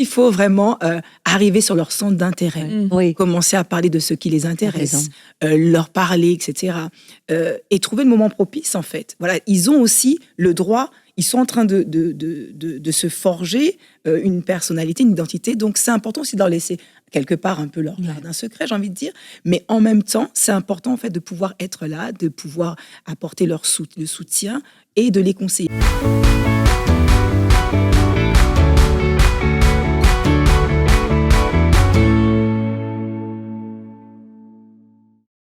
Il faut vraiment arriver sur leur centre d'intérêt, Oui. commencer à parler de ce qui les intéresse, leur parler, etc. Et trouver le moment propice, en fait. Voilà, ils ont aussi le droit, ils sont en train de se forger une personnalité, une identité. Donc, c'est important aussi de leur laisser quelque part un peu leur jardin secret, j'ai envie de dire. Mais en même temps, c'est important, en fait, de pouvoir être là, de pouvoir apporter le soutien et de les conseiller.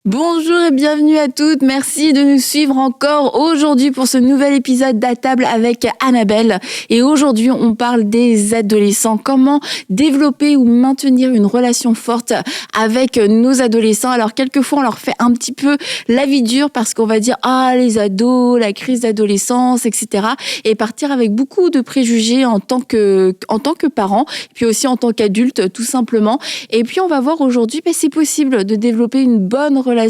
Bonjour et bienvenue à toutes. Merci de nous suivre encore aujourd'hui pour ce nouvel épisode d'À table avec Annabelle. Et aujourd'hui, on parle des adolescents. Comment développer ou maintenir une relation forte avec nos adolescents. Alors, quelquefois, on leur fait un petit peu la vie dure parce qu'on va dire « Ah, les ados, la crise d'adolescence, etc. » et partir avec beaucoup de préjugés en tant que parents, puis aussi en tant qu'adultes, tout simplement. Et puis, on va voir aujourd'hui, c'est possible de développer une bonne relation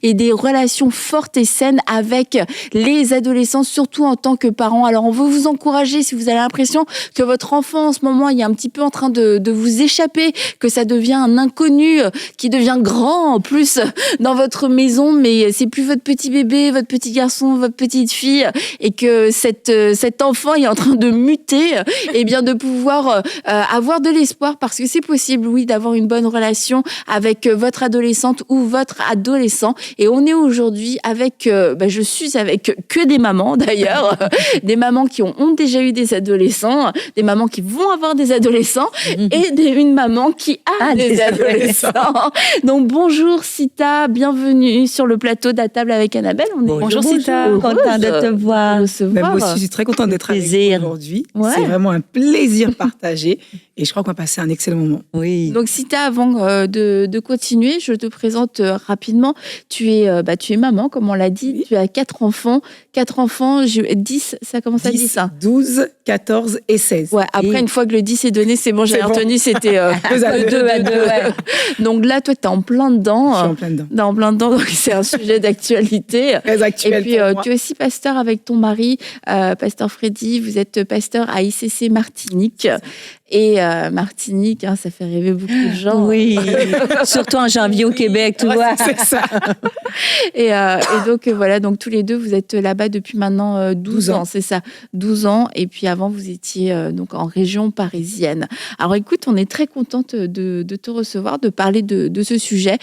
et des relations fortes et saines avec les adolescents, surtout en tant que parents. Alors, on veut vous encourager si vous avez l'impression que votre enfant, en ce moment, il est un petit peu en train de vous échapper, que ça devient un inconnu qui devient grand, en plus, dans votre maison, mais c'est plus votre petit bébé, votre petit garçon, votre petite fille, et que cet enfant est en train de muter, et bien de pouvoir avoir de l'espoir, parce que c'est possible, oui, d'avoir une bonne relation avec votre adolescente ou votre adolescent. Et on est aujourd'hui avec, je suis avec que des mamans d'ailleurs, des mamans qui ont déjà eu des adolescents, des mamans qui vont avoir des adolescents et une maman qui a des adolescents. Donc bonjour Sita, bienvenue sur le plateau d'À table avec Annabelle. Bonjour Sita, contente de te voir. Moi aussi, je suis très contente d'être avec vous aujourd'hui. Ouais. C'est vraiment un plaisir partagé et je crois qu'on va passer un excellent moment. Oui. Donc Sita, avant de continuer, je te présente rapidement. Tu es maman, comme on l'a dit. Oui. Tu as 4 enfants. 10, ça commence à 10, hein. 12, 14 et 16. Ouais, après, une fois que le 10 est donné, c'est bon, j'avais retenu, c'était 2 à 2. Ouais. Donc là, toi, t'es en plein dedans. Je suis en plein dedans. En plein dedans, donc c'est un sujet d'actualité. Très actuel. Et puis, tu es aussi pasteur avec ton mari, pasteur Freddy. Vous êtes pasteur à ICC Martinique. Et Martinique, ça fait rêver beaucoup de gens. Oui, surtout en janvier au Québec, tu vois. C'est ça. Et donc, voilà, donc tous les deux, vous êtes là-bas depuis maintenant 12 ans, c'est ça, 12 ans. Et puis avant, vous étiez donc en région parisienne. Alors écoute, on est très contente de te recevoir, de parler de ce sujet.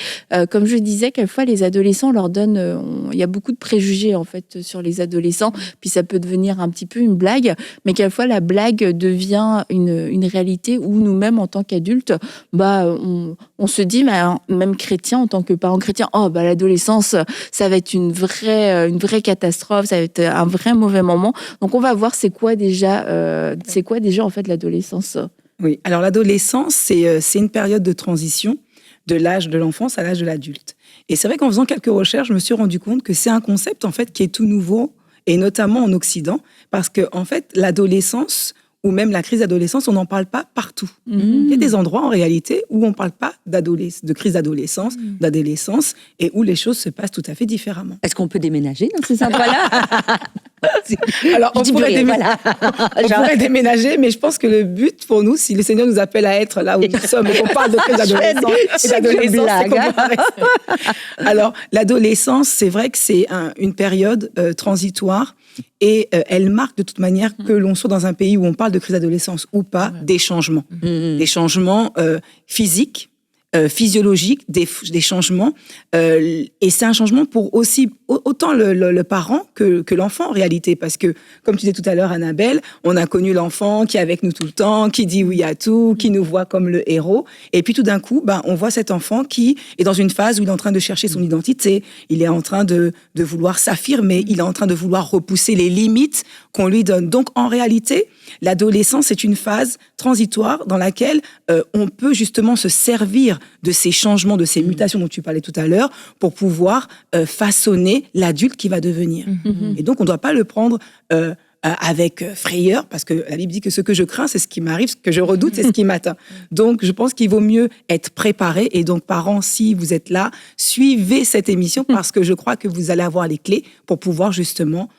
Comme je disais, quelquefois, les adolescents, on leur donne... il y a beaucoup de préjugés, en fait, sur les adolescents. Puis ça peut devenir un petit peu une blague. Mais quelquefois, la blague devient une réalité où nous-mêmes, en tant qu'adultes, on se dit, même chrétien, en tant que parents chrétiens, l'adolescence, ça va être une vraie catastrophe, ça va être un vrai mauvais moment. Donc, on va voir c'est quoi déjà en fait l'adolescence. Oui, alors l'adolescence, c'est une période de transition de l'âge de l'enfance à l'âge de l'adulte. Et c'est vrai qu'en faisant quelques recherches, je me suis rendu compte que c'est un concept en fait qui est tout nouveau, et notamment en Occident, parce que en fait, l'adolescence ou même la crise d'adolescence, on n'en parle pas partout. Il y a des endroits, en réalité, où on ne parle pas de crise d'adolescence, d'adolescence, et où les choses se passent tout à fait différemment. Est-ce qu'on peut déménager dans ces endroits-là? Alors, on pourrait déménager, mais je pense que le but pour nous, si le Seigneur nous appelle à être là où nous sommes, et qu'on parle de crise d'adolescence et d'adolescence, c'est qu'on va rester. Alors, l'adolescence, c'est vrai que c'est une période transitoire, et elle marque de toute manière que l'on soit dans un pays où on parle de crise d'adolescence ou pas, des changements. Des changements physiques, physiologiques, des changements. Et c'est un changement pour aussi autant le parent que l'enfant en réalité. Parce que, comme tu disais tout à l'heure, Annabelle, on a connu l'enfant qui est avec nous tout le temps, qui dit oui à tout, qui nous voit comme le héros. Et puis tout d'un coup, on voit cet enfant qui est dans une phase où il est en train de chercher son identité. Il est en train de vouloir s'affirmer. Il est en train de vouloir repousser les limites qu'on lui donne. Donc, en réalité, l'adolescence est une phase transitoire dans laquelle on peut justement se servir de ces changements, de ces mutations dont tu parlais tout à l'heure, pour pouvoir façonner l'adulte qui va devenir. Et donc, on ne doit pas le prendre avec frayeur, parce que la Bible dit que ce que je crains, c'est ce qui m'arrive, ce que je redoute, c'est ce qui m'atteint. Donc, je pense qu'il vaut mieux être préparé. Et donc, parents, si vous êtes là, suivez cette émission, parce que je crois que vous allez avoir les clés pour pouvoir justement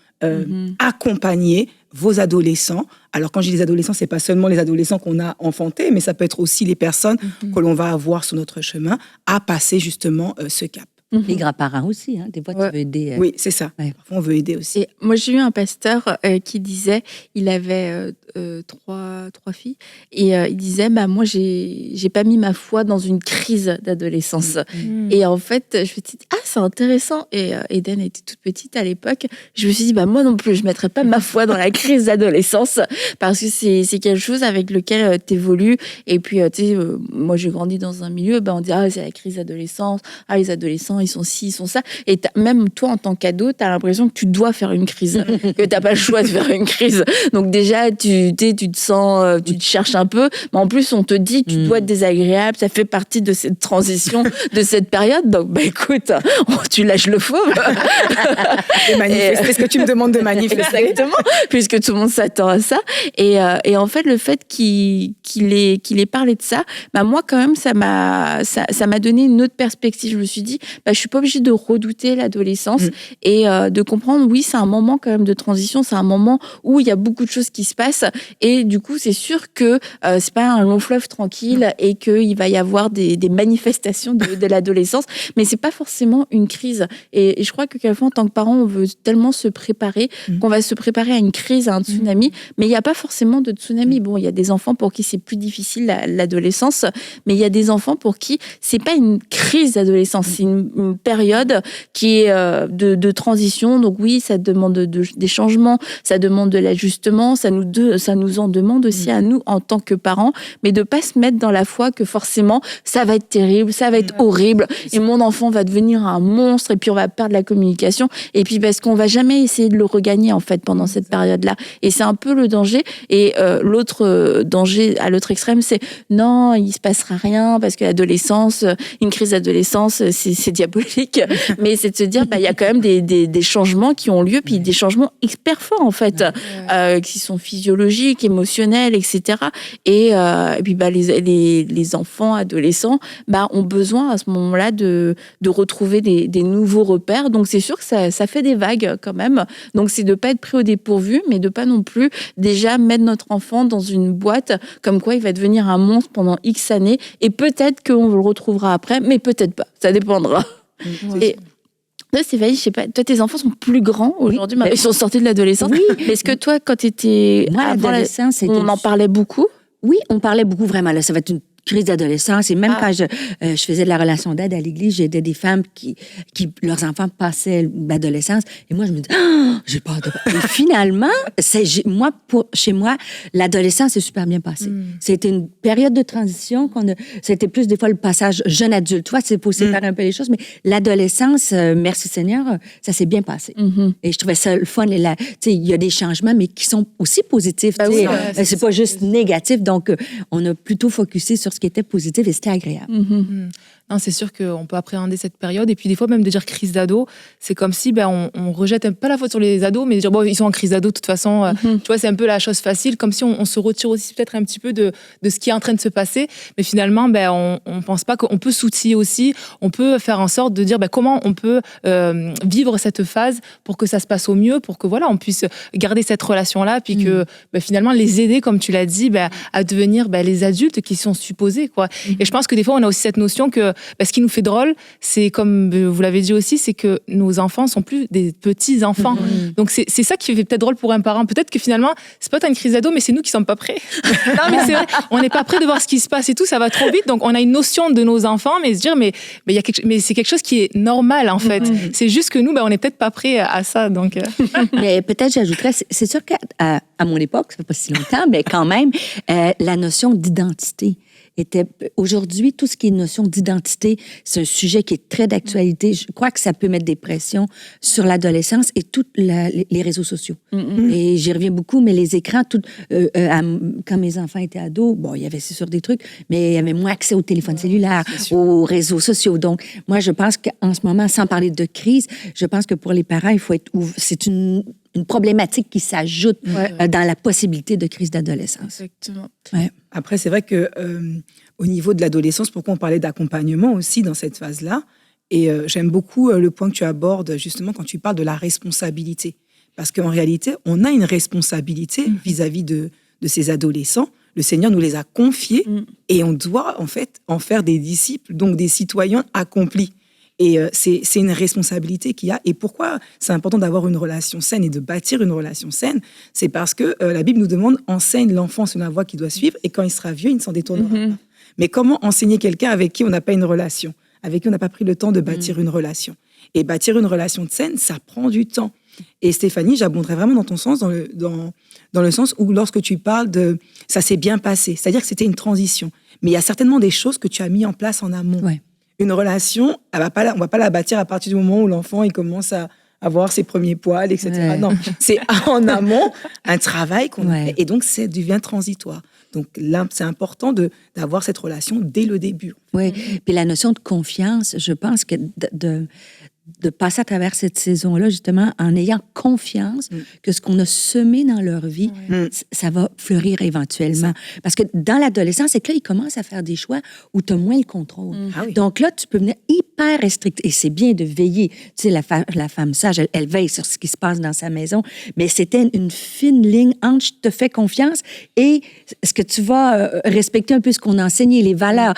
accompagner vos adolescents. Alors, quand je dis les adolescents, c'est pas seulement les adolescents qu'on a enfantés, mais ça peut être aussi les personnes que l'on va avoir sur notre chemin à passer justement ce cap. Les grands-parents aussi, hein. Des fois, tu veux aider. Oui, c'est ça. Ouais. Parfois, on veut aider aussi. Et moi, j'ai eu un pasteur qui disait, il avait trois filles, et il disait, moi, j'ai pas mis ma foi dans une crise d'adolescence. Et en fait, je me suis dit, c'est intéressant. Et Eden était toute petite à l'époque. Je me suis dit, moi non plus, je mettrais pas ma foi dans la crise d'adolescence, parce que c'est quelque chose avec lequel tu évolues. Et puis, moi, j'ai grandi dans un milieu, on dit, c'est la crise d'adolescence, les adolescents, ils sont ci, ils sont ça. Et même toi, en tant qu'ado, tu as l'impression que tu dois faire une crise, que tu n'as pas le choix de faire une crise. Donc déjà, tu te sens, tu te cherches un peu. Mais en plus, on te dit, tu dois être désagréable. Ça fait partie de cette transition, de cette période. Donc, écoute, tu lâches le fauve. Et manifester ce que tu me demandes de manifester. Exactement, puisque tout le monde s'attend à ça. Et en fait, le fait qu'il ait parlé de ça, moi, quand même, ça m'a donné une autre perspective. Je me suis dit, je suis pas obligée de redouter l'adolescence et de comprendre, oui, c'est un moment quand même de transition, c'est un moment où il y a beaucoup de choses qui se passent et du coup, c'est sûr que c'est pas un long fleuve tranquille et qu'il va y avoir des manifestations de l'adolescence, mais c'est pas forcément une crise. Et je crois que quelquefois, en tant que parent, on veut tellement se préparer qu'on va se préparer à une crise, à un tsunami, mais il n'y a pas forcément de tsunami. Bon, il y a des enfants pour qui c'est plus difficile l'adolescence, mais il y a des enfants pour qui c'est pas une crise d'adolescence, c'est une période qui est de transition. Donc oui, ça demande des changements, ça demande de l'ajustement, ça nous en demande aussi à nous en tant que parents, mais de pas se mettre dans la foi que forcément ça va être terrible, ça va être horrible et mon enfant va devenir un monstre et puis on va perdre la communication et puis parce qu'on va jamais essayer de le regagner en fait pendant cette période-là. Et c'est un peu le danger. Et l'autre danger à l'autre extrême, c'est non, il se passera rien parce que l'adolescence, une crise d'adolescence, c'est diabolique, mais c'est de se dire, il y a quand même des changements qui ont lieu, puis des changements hyper forts, en fait, qui sont physiologiques, émotionnels, etc. Et puis, les enfants, adolescents, ont besoin, à ce moment-là, de retrouver des nouveaux repères. Donc, c'est sûr que ça fait des vagues, quand même. Donc, c'est de ne pas être pris au dépourvu, mais de ne pas non plus, déjà, mettre notre enfant dans une boîte, comme quoi il va devenir un monstre pendant X années, et peut-être qu'on le retrouvera après, mais peut-être pas. Ça dépendra. Et toi, Stéphanie, je sais pas, toi, tes enfants sont plus grands aujourd'hui, ils sont sortis de l'adolescence. Oui. Est-ce que toi, quand tu étais avant l'adolescence, on en parlait beaucoup? Oui, on parlait beaucoup vraiment. Là, ça va être une crise d'adolescence. Et même quand je faisais de la relation d'aide à l'église, j'aidais des femmes qui leurs enfants passaient l'adolescence. Et moi, je me disais, j'ai peur de... Et finalement, chez moi, l'adolescence s'est super bien passée. C'était une période de transition c'était plus des fois le passage jeune adulte. Toi, c'est pour séparer un peu les choses, mais l'adolescence, merci Seigneur, ça s'est bien passé. Et je trouvais ça le fun. Il y a des changements, mais qui sont aussi positifs. C'est pas juste négatif. Donc, on a plutôt focusé sur ce qui était positif et c'était agréable. Non, c'est sûr qu'on peut appréhender cette période. Et puis, des fois, même de dire crise d'ado, c'est comme si on rejette pas la faute sur les ados, mais de dire, ils sont en crise d'ado, de toute façon. Tu vois, c'est un peu la chose facile, comme si on se retire aussi peut-être un petit peu de ce qui est en train de se passer. Mais finalement, on pense pas qu'on peut s'outiller aussi. On peut faire en sorte de dire comment on peut vivre cette phase pour que ça se passe au mieux, pour que, on puisse garder cette relation-là, puis que finalement, les aider, comme tu l'as dit, à devenir les adultes qui sont supposés, quoi. Et je pense que des fois, on a aussi cette notion que ce qui nous fait drôle, c'est comme vous l'avez dit aussi, c'est que nos enfants sont plus des petits enfants. Donc c'est ça qui fait peut-être drôle pour un parent. Peut-être que finalement, c'est pas une crise d'ado, mais c'est nous qui sommes pas prêts. Non, mais c'est vrai, on n'est pas prêts de voir ce qui se passe et tout, ça va trop vite. Donc on a une notion de nos enfants, mais se dire mais c'est quelque chose qui est normal en fait. C'est juste que nous, on n'est peut-être pas prêts à ça. Donc mais peut-être j'ajouterais, c'est sûr qu'à mon époque, ça fait pas si longtemps, mais quand même, la notion d'identité. Aujourd'hui, tout ce qui est notion d'identité, c'est un sujet qui est très d'actualité. Je crois que ça peut mettre des pressions sur l'adolescence et tous les réseaux sociaux. Et j'y reviens beaucoup, mais les écrans, quand mes enfants étaient ados, il y avait c'est sûr des trucs, mais il y avait moins accès au téléphone cellulaire, aux réseaux sociaux. Donc, moi, je pense qu'en ce moment, sans parler de crise, je pense que pour les parents, il faut être c'est une problématique qui s'ajoute dans la possibilité de crise d'adolescence. Exactement. Ouais. Après, c'est vrai que au niveau de l'adolescence, pourquoi on parlait d'accompagnement aussi dans cette phase-là, et j'aime beaucoup le point que tu abordes justement quand tu parles de la responsabilité. Parce qu'en réalité, on a une responsabilité vis-à-vis de ces adolescents. Le Seigneur nous les a confiés et on doit en fait en faire des disciples, donc des citoyens accomplis. Et c'est une responsabilité qu'il y a. Et pourquoi c'est important d'avoir une relation saine et de bâtir une relation saine? C'est parce que la Bible nous demande « enseigne l'enfant sur la voie qu'il doit suivre et quand il sera vieux, il ne s'en détournera pas ». Mais comment enseigner quelqu'un avec qui on n'a pas une relation, avec qui on n'a pas pris le temps de bâtir une relation? Et bâtir une relation saine, ça prend du temps. Et Stéphanie, j'abonderais vraiment dans ton sens, dans le sens où lorsque tu parles de « ça s'est bien passé », c'est-à-dire que c'était une transition. Mais il y a certainement des choses que tu as mis en place en amont. Ouais. Une relation, on va pas la bâtir à partir du moment où l'enfant il commence à avoir ses premiers poils, etc. Ouais. Non, c'est en amont un travail qu'on a fait. Et donc, ça devient transitoire. Donc là, c'est important d'avoir cette relation dès le début. Oui, puis la notion de confiance, je pense que de passer à travers cette saison-là, justement, en ayant confiance que ce qu'on a semé dans leur vie, ça va fleurir éventuellement. Parce que dans l'adolescence, c'est que là, ils commencent à faire des choix où tu as moins le contrôle. Ah oui. Donc là, tu peux venir hyper restrict. Et c'est bien de veiller. Tu sais, la femme sage, elle veille sur ce qui se passe dans sa maison. Mais c'était une fine ligne entre je te fais confiance et ce que tu vas respecter un peu ce qu'on a enseigné, les valeurs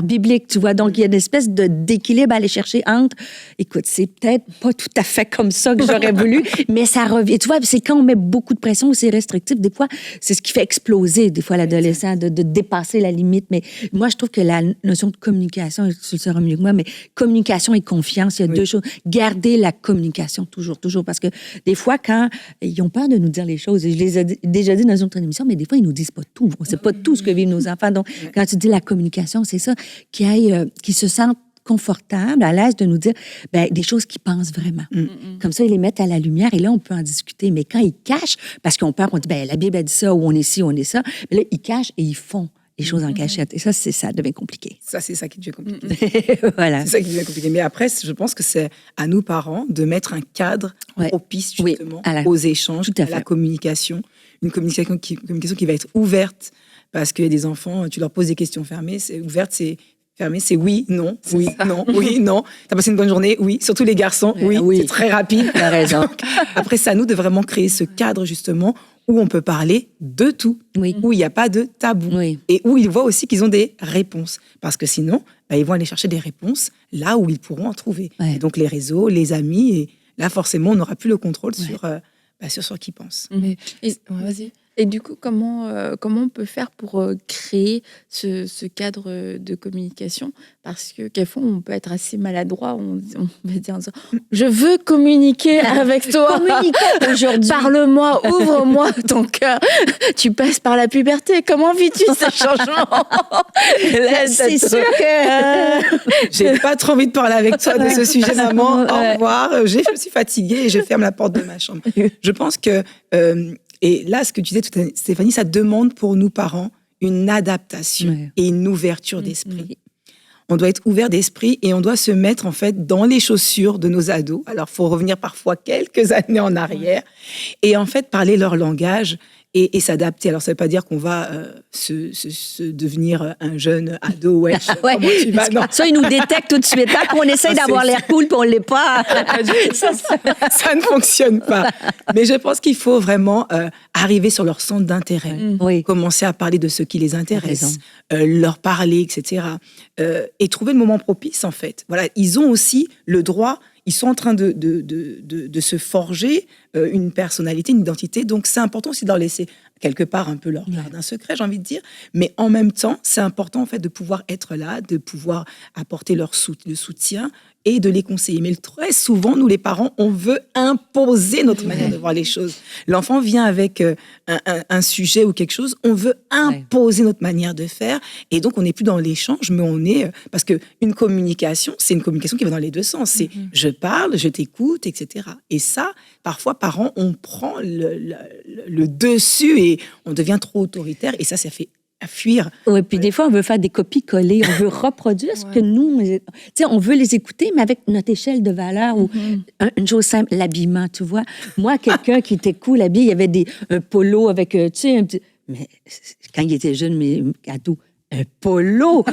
bibliques, tu vois. Donc, il y a une espèce d'équilibre à aller chercher entre, écoute, c'est peut-être pas tout à fait comme ça que j'aurais voulu, mais ça revient. Tu vois, c'est quand on met beaucoup de pression ou c'est restrictif, des fois, c'est ce qui fait exploser, des fois, l'adolescent, de dépasser la limite. Mais moi, je trouve que la notion de communication, tu le sauras mieux que moi, mais communication et confiance, il y a deux choses. Garder la communication toujours, parce que des fois, quand ils ont peur de nous dire les choses, et je les ai déjà dit dans une autre émission, mais des fois, ils nous disent pas tout. On sait pas tout ce que vivent nos enfants. Donc, quand tu dis la communication, c'est ça, qui se sentent confortable, à l'aise de nous dire des choses qu'ils pensent vraiment. Comme ça, ils les mettent à la lumière et là, on peut en discuter. Mais quand ils cachent, parce qu'ils ont peur, on dit, la Bible a dit ça, ou on est ci, on est ça, mais là, ils cachent et ils font les choses en cachette. Et ça devient compliqué. Ça, c'est ça qui devient compliqué. Voilà. C'est ça qui devient compliqué. Mais après, je pense que c'est à nous, parents, de mettre un cadre propice, justement, aux échanges, à la communication. Une communication qui va être ouverte, parce qu'il y a des enfants, tu leur poses des questions fermées, c'est ouverte, c'est fermé, c'est oui, non, oui, non, oui, non. T'as passé une bonne journée? Oui. Surtout les garçons, oui. C'est très rapide. T'as raison. Donc, après, c'est à nous de vraiment créer ce cadre, justement, où on peut parler de tout, où il n'y a pas de tabou, et où ils voient aussi qu'ils ont des réponses. Parce que sinon, ils vont aller chercher des réponses là où ils pourront en trouver. Et donc, les réseaux, les amis, et là, forcément, on n'aura plus le contrôle sur ce qu'ils pensent. Vas-y. Et du coup, comment on peut faire pour créer ce cadre de communication? Parce que quelquefois, on peut être assez maladroit. On va dire « Je veux communiquer avec toi. Communiquons aujourd'hui. Parle-moi, ouvre-moi ton cœur. » Tu passes par la puberté. Comment vis-tu ces changements? C'est sûr que... J'ai pas trop envie de parler avec toi de ce sujet, maman. Au revoir. Je suis fatiguée et je ferme la porte de ma chambre. Je pense que... et là, ce que tu disais tout à l'heure, Stéphanie, ça demande pour nous, parents, une adaptation et une ouverture d'esprit. On doit être ouvert d'esprit et on doit se mettre, en fait, dans les chaussures de nos ados. Alors, il faut revenir parfois quelques années en arrière et, en fait, parler leur langage et s'adapter. Alors, ça ne veut pas dire qu'on va se devenir un jeune ado. Comment tu vas? Non. Ça, ils nous détectent tout de suite. Quand on essaye d'avoir l'air cool, puis on ne l'est pas. Ça ne fonctionne pas. Mais je pense qu'il faut vraiment arriver sur leur centre d'intérêt. Commencer à parler de ce qui les intéresse, leur parler, etc. Et trouver le moment propice, en fait. Voilà, ils ont aussi le droit... Ils sont en train de se forger une personnalité, une identité. Donc, c'est important aussi de leur laisser quelque part un peu leur jardin secret, j'ai envie de dire. Mais en même temps, c'est important en fait de pouvoir être là, de pouvoir apporter le soutien et de les conseiller. Mais très souvent, nous les parents, on veut imposer notre manière de voir les choses. L'enfant vient avec un sujet ou quelque chose, on veut imposer notre manière de faire. Et donc, on n'est plus dans l'échange, mais on est... parce qu'une communication, c'est une communication qui va dans les deux sens. C'est je parle, je t'écoute, etc. Et ça, parfois, parents, on prend le dessus et on devient trop autoritaire. Et ça fait à fuir. Oui, puis des fois, on veut faire des copies-collées, on veut reproduire ce que nous... Tu sais, on veut les écouter, mais avec notre échelle de valeur ou une chose simple, l'habillement, tu vois. Moi, quelqu'un qui était cool habillé, il y avait un polo avec, tu sais, un petit... Mais quand il était jeune, mais ado, un polo.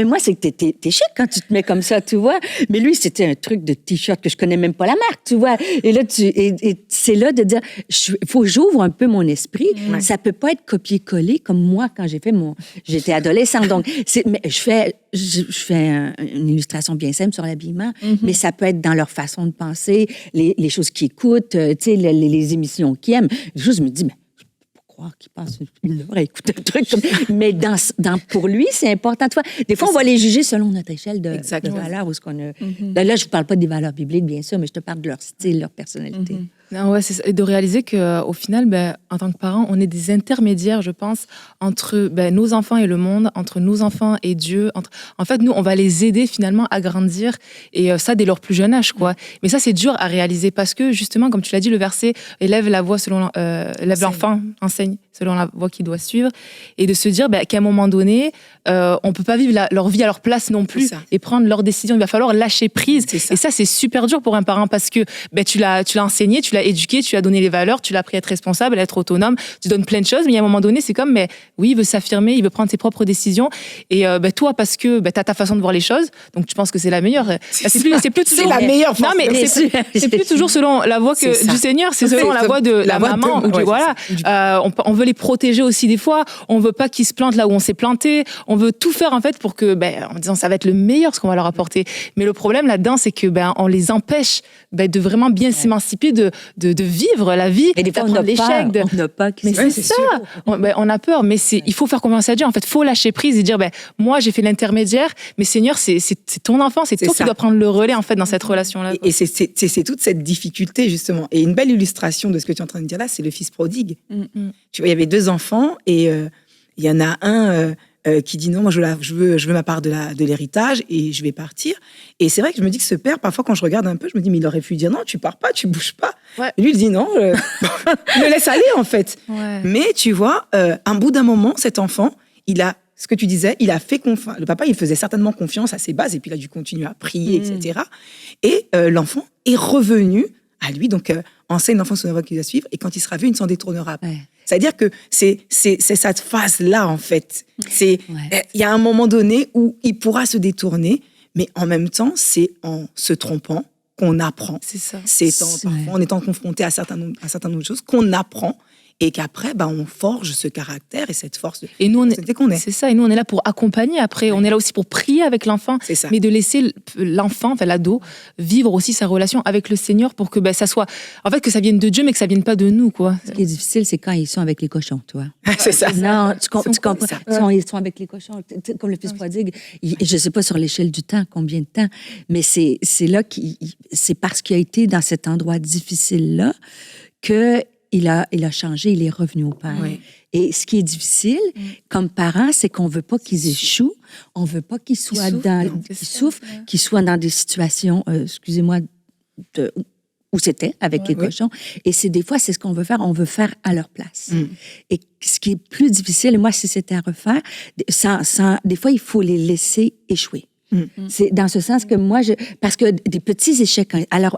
Moi, c'est que t'es chic quand tu te mets comme ça, tu vois. Mais lui, c'était un truc de T-shirt que je connais même pas la marque, tu vois. Et là, c'est là de dire, faut que j'ouvre un peu mon esprit. Ça peut pas être copié-collé comme moi quand j'étais adolescente. Donc, mais je fais une illustration bien simple sur l'habillement, mais ça peut être dans leur façon de penser, les choses qu'ils écoutent, tu sais, les émissions qu'ils aiment. Je me dis, mais qui passe une heure à écouter un truc comme... Mais pour lui, c'est important. Tu vois, des fois, on va les juger selon notre échelle de valeur. Où ce qu'on a... Là, je ne parle pas des valeurs bibliques, bien sûr, mais je te parle de leur style, leur personnalité. Non, ouais, c'est ça. Et de réaliser qu'au final, en tant que parents, on est des intermédiaires, je pense, entre nos enfants et le monde, entre nos enfants et Dieu. En fait, nous, on va les aider finalement à grandir, et ça dès leur plus jeune âge, quoi. Mais ça, c'est dur à réaliser parce que, justement, comme tu l'as dit, le verset « élève la voix selon élève l'enfant, enseigne selon la voie qu'il doit suivre », et de se dire qu'à un moment donné, on peut pas vivre leur vie à leur place non plus et prendre leurs décisions. Il va falloir lâcher prise. Et ça, c'est super dur pour un parent parce que tu l'as enseigné, tu l'as éduqué, tu lui as donné les valeurs, tu l'as appris à être responsable, à être autonome, tu donnes plein de choses, mais à un moment donné, c'est comme, oui, il veut s'affirmer, il veut prendre ses propres décisions, et toi, parce que t'as ta façon de voir les choses, donc tu penses que c'est la meilleure. C'est plus toujours... C'est la meilleure. Non, mais c'est plus toujours selon la voie du Seigneur, c'est selon la voie de la maman. Voilà. On veut les protéger aussi des fois, on veut pas qu'ils se plantent là où on s'est planté, on veut tout faire en fait pour que, en disant ça va être le meilleur ce qu'on va leur apporter. Mais le problème là-dedans, c'est que on les empêche de vraiment bien s'émanciper, de vivre la vie, et des fois, d'apprendre l'échec. On n'a pas. Mais c'est ça. On a peur, mais il faut faire confiance à Dieu. En fait, faut lâcher prise et dire, moi j'ai fait l'intermédiaire, mais Seigneur, c'est ton enfant, c'est toi qui dois prendre le relais en fait dans cette relation-là. Et c'est toute cette difficulté justement. Et une belle illustration de ce que tu es en train de dire là, c'est le fils prodigue. Tu vois, il y avait 2 enfants et il y en a un qui dit non, moi je veux ma part de l'héritage et je vais partir. Et c'est vrai que je me dis que ce père, parfois quand je regarde un peu, je me dis mais il aurait pu dire non, tu pars pas, tu bouges pas. Ouais. Et lui il dit non, je le laisse aller en fait. Ouais. Mais tu vois, un bout d'un moment, cet enfant, il a ce que tu disais, il a fait confiance. Le papa, il faisait certainement confiance à ses bases et puis il a dû continuer à prier, etc. Et l'enfant est revenu à lui, donc enseigne l'enfant sur la voie qu'il doit suivre, et quand il sera vu, il ne s'en détournera pas. Ouais. C'est-à-dire que c'est cette phase-là, en fait. Il y a un moment donné où il pourra se détourner, mais en même temps, c'est en se trompant qu'on apprend. C'est ça. Parfois, en étant confronté à un certain nombre de choses, qu'on apprend. Et qu'après, on forge ce caractère et cette force. Et nous, c'est ça. Et nous, on est là pour accompagner. Après, on est là aussi pour prier avec l'enfant. C'est ça. Mais de laisser l'enfant, l'ado, vivre aussi sa relation avec le Seigneur pour que ça soit, en fait, que ça vienne de Dieu, mais que ça vienne pas de nous, quoi. Ce qui est difficile, c'est quand ils sont avec les cochons, toi. C'est ça. Non, tu comprends. Ils sont avec les cochons, comme le fils prodigue. Je sais pas sur l'échelle du temps, combien de temps, mais c'est là c'est parce qu'il a été dans cet endroit difficile-là que il a changé, il est revenu au Père. Oui. Et ce qui est difficile, comme parents, c'est qu'on veut pas qu'ils échouent, on veut pas qu'ils soient qu'ils souffrent, qu'ils soient dans des situations, excusez-moi, où c'était avec les cochons. Et des fois, c'est ce qu'on veut faire, on veut faire à leur place. Et ce qui est plus difficile, moi, si c'était à refaire, des fois, il faut les laisser échouer. C'est dans ce sens que moi, parce que des petits échecs à leur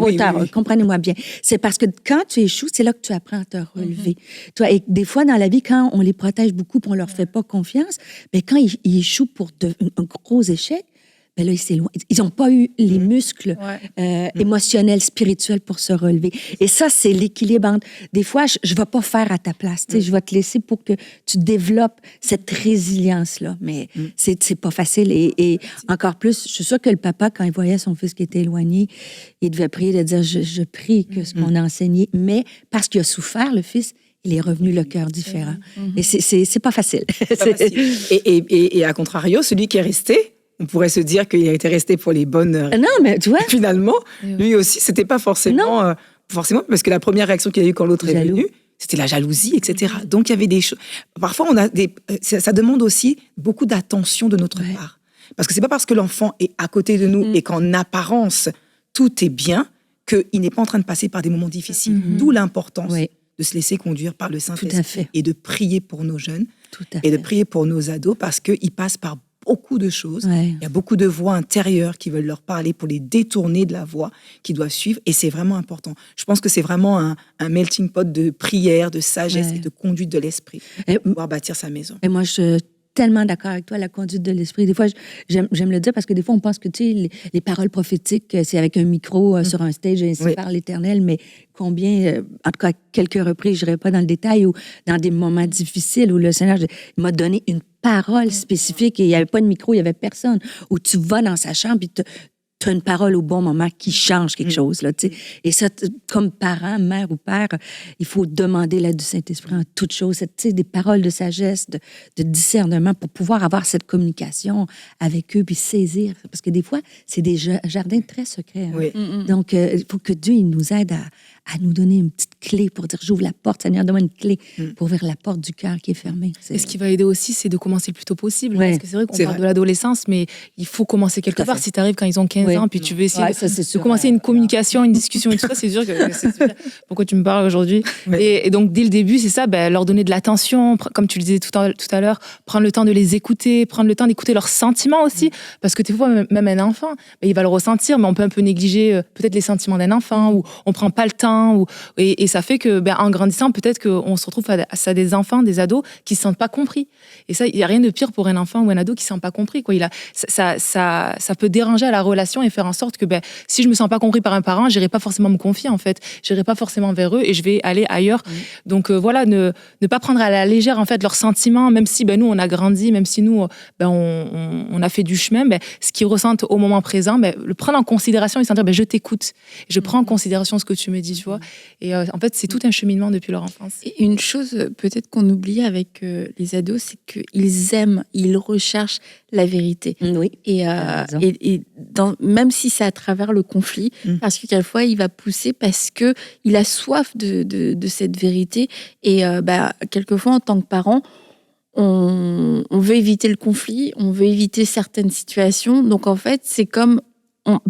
hauteur, comprenez-moi bien, c'est parce que quand tu échoues, c'est là que tu apprends à te relever. Tu vois, et des fois, dans la vie, quand on les protège beaucoup et on leur fait pas confiance, quand ils échouent pour un gros échec, là, ils s'éloignent. Ils n'ont pas eu les muscles émotionnels, spirituels pour se relever. Et ça, c'est l'équilibre entre... Des fois, je ne vais pas faire à ta place. Je vais te laisser pour que tu développes cette résilience-là. Mais c'est pas facile. Et encore plus, je suis sûre que le papa, quand il voyait son fils qui était éloigné, il devait prier de dire, je prie que ce qu'on a enseigné. Mais parce qu'il a souffert, le fils, il est revenu le cœur différent. Et c'est pas facile. C'est pas facile. Et à contrario, celui qui est resté, on pourrait se dire qu'il a été resté pour les bonnes raisons. Non, mais tu vois. Finalement, lui aussi, c'était pas forcément parce que la première réaction qu'il a eue quand l'autre est venu, c'était la jalousie, etc. Donc, il y avait des choses. Parfois, ça demande aussi beaucoup d'attention de notre part. Parce que c'est pas parce que l'enfant est à côté de nous et qu'en apparence, tout est bien, qu'il n'est pas en train de passer par des moments difficiles. D'où l'importance de se laisser conduire par le Saint-Esprit et de prier pour nos jeunes et de prier pour nos ados parce qu'ils passent par beaucoup de choses. Il y a beaucoup de voix intérieures qui veulent leur parler pour les détourner de la voie qu'ils doivent suivre. Et c'est vraiment important. Je pense que c'est vraiment un melting pot de prière, de sagesse et de conduite de l'esprit pour pouvoir bâtir sa maison. Et moi, tellement d'accord avec toi, la conduite de l'esprit. Des fois, j'aime le dire parce que des fois, on pense que, tu sais, les paroles prophétiques, c'est avec un micro sur un stage, ainsi par l'Éternel, mais combien, en tout cas, à quelques reprises, je n'irai pas dans le détail, ou dans des moments difficiles où le Seigneur il m'a donné une parole spécifique et il n'y avait pas de micro, il n'y avait personne, où tu vas dans sa chambre et tu as une parole au bon moment qui change quelque chose. Là, tu sais. Et ça, comme parent, mère ou père, il faut demander l'aide du Saint-Esprit en toutes choses. Tu sais, des paroles de sagesse, de discernement pour pouvoir avoir cette communication avec eux puis saisir. Parce que des fois, c'est des jardins très secrets. Hein. Oui. Donc, il faut que Dieu il nous aide à nous donner une petite clé pour dire j'ouvre la porte, Seigneur, donne-moi une clé pour ouvrir la porte du cœur qui est fermée. Et ce qui va aider aussi, c'est de commencer le plus tôt possible. Ouais. Parce que c'est vrai qu'on parle de l'adolescence, mais il faut commencer quelque part. Si tu arrives quand ils ont 15 ans, puis tu veux essayer de commencer une communication, une discussion et tout ça, c'est sûr que c'est super. Pourquoi tu me parles aujourd'hui? Et donc, dès le début, c'est ça, leur donner de l'attention, comme tu le disais tout à l'heure, prendre le temps de les écouter, prendre le temps d'écouter leurs sentiments aussi. Parce que des fois, même un enfant, il va le ressentir, mais on peut un peu négliger peut-être les sentiments d'un enfant, ou on prend pas le temps, et ça fait que, en grandissant, peut-être qu'on se retrouve face à des enfants, des ados qui se sentent pas compris. Et ça, il y a rien de pire pour un enfant ou un ado qui se sent pas compris, quoi. Ça peut déranger à la relation et faire en sorte que, si je me sens pas compris par un parent, j'irai pas forcément me confier, en fait. J'irai pas forcément vers eux et je vais aller ailleurs. Donc, voilà, ne pas prendre à la légère, en fait, leurs sentiments, même si, nous, on a grandi, même si nous, on a fait du chemin, ce qu'ils ressentent au moment présent, le prendre en considération et se dire, je t'écoute. Je prends en considération ce que tu me dis, tu vois. Et en fait, c'est tout un cheminement depuis leur enfance. Et une chose peut-être qu'on oublie avec les ados, c'est qu'ils aiment, ils recherchent la vérité. Oui. Et même si c'est à travers le conflit, parce que quelquefois il va pousser parce que il a soif de cette vérité. Et quelquefois en tant que parent, on veut éviter le conflit, on veut éviter certaines situations. Donc en fait, c'est comme